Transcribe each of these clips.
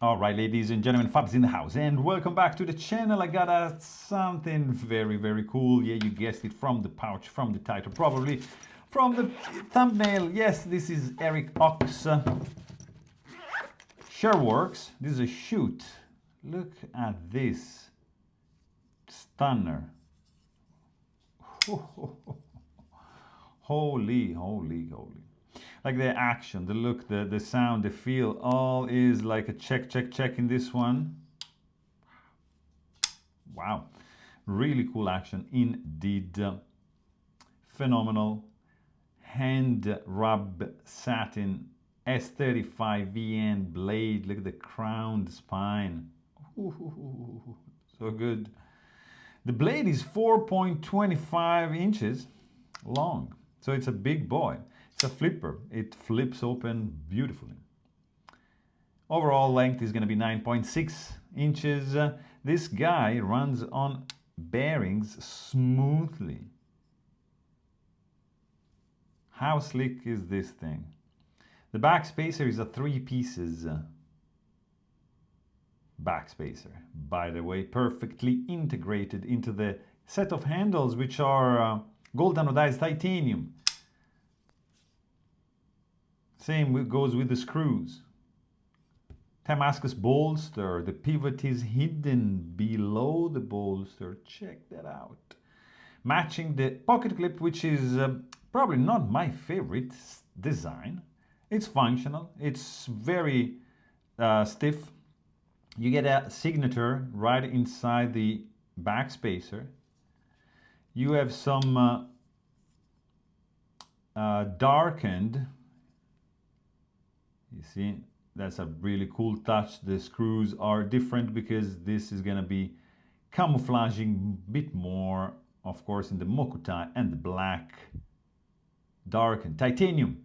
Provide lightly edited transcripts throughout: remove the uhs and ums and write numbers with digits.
All right, ladies and gentlemen, Fabs in the house, and welcome back to the channel. I got something very, very cool. Yeah, you guessed it, from the pouch, from the title, probably from the thumbnail. Yes, this is Eric Ochs Sherworx. This is a shoot. Look at this stunner. Holy, holy, holy. Like the action, the look, the sound, the feel, all is like a check, check, check in this one. Wow, really cool action indeed. Phenomenal. Hand rub satin S35 VN blade. Look at the crowned spine. Ooh, so good. The blade is 4.25 inches long, so it's a big boy. It's a flipper. It flips open beautifully. Overall length is going to be 9.6 inches. This guy runs on bearings smoothly. How slick is this thing? The back spacer is a 3 pieces back spacer, by the way, perfectly integrated into the set of handles, which are gold anodized titanium. Same goes with the screws. Damascus bolster. The pivot is hidden below the bolster. Check that out. Matching the pocket clip, which is probably not my favorite design. It's functional. It's very stiff. You get a signature right inside the back spacer. You have some darkened. You see, that's a really cool touch. The screws are different because this is going to be camouflaging a bit more, of course, in the mokuta and the black darkened titanium.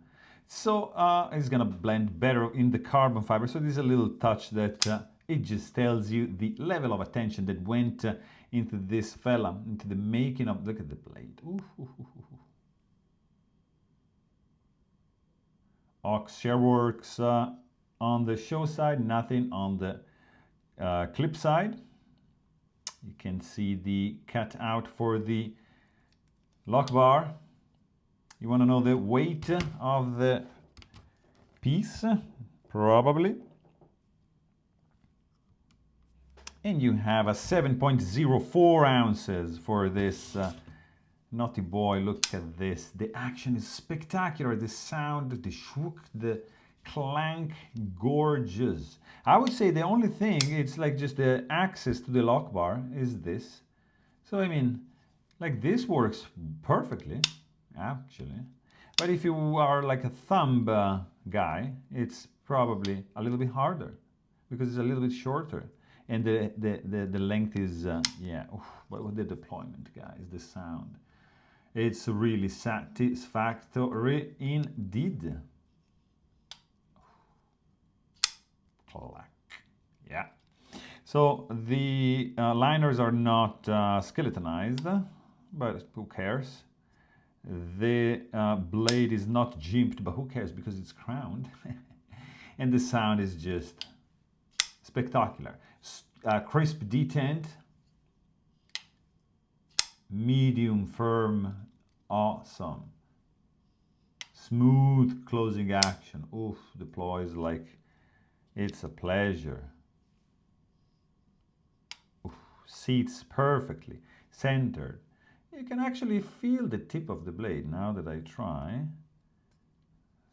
So it's going to blend better in the carbon fiber. So there's a little touch that it just tells you the level of attention that went into this fella, into the making of. Look at the blade. Ooh, ooh, ooh, ooh. Ochs Sherworx on the show side, nothing on the clip side. You can see the cutout for the lock bar. You want to know the weight of the piece? Probably. And you have a 7.04 ounces for this naughty boy. Look at this. The action is spectacular. The sound, the shwook, the clank, gorgeous. I would say the only thing, it's like just the access to the lock bar is this. So I mean, like this works perfectly, actually. But if you are like a thumb guy, it's probably a little bit harder because it's a little bit shorter. And the length is, yeah, but with the deployment, guys, the sound. It's really satisfactory indeed. Clack. Yeah. So the liners are not skeletonized, but who cares? The blade is not jimped, but who cares because it's crowned. And the sound is just spectacular. Crisp detent, medium firm, awesome. Smooth closing action. Oof, deploys like it's a pleasure. Oof, seats perfectly, centered. You can actually feel the tip of the blade now that I try.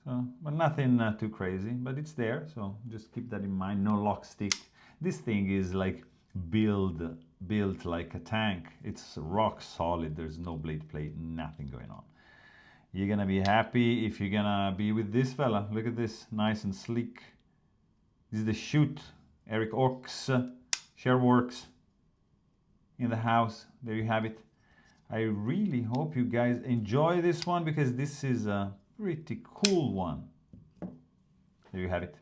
So, but nothing too crazy, but it's there, so just keep that in mind. No lock stick. This thing is like built like a tank. It's rock solid. There's no blade plate, nothing going on. You're gonna be happy if you're gonna be with this fella. Look at this, nice and sleek. This is the shoot. Eric Ochs Sherworx in the house. There you have it. I really hope you guys enjoy this one because this is a pretty cool one. There you have it.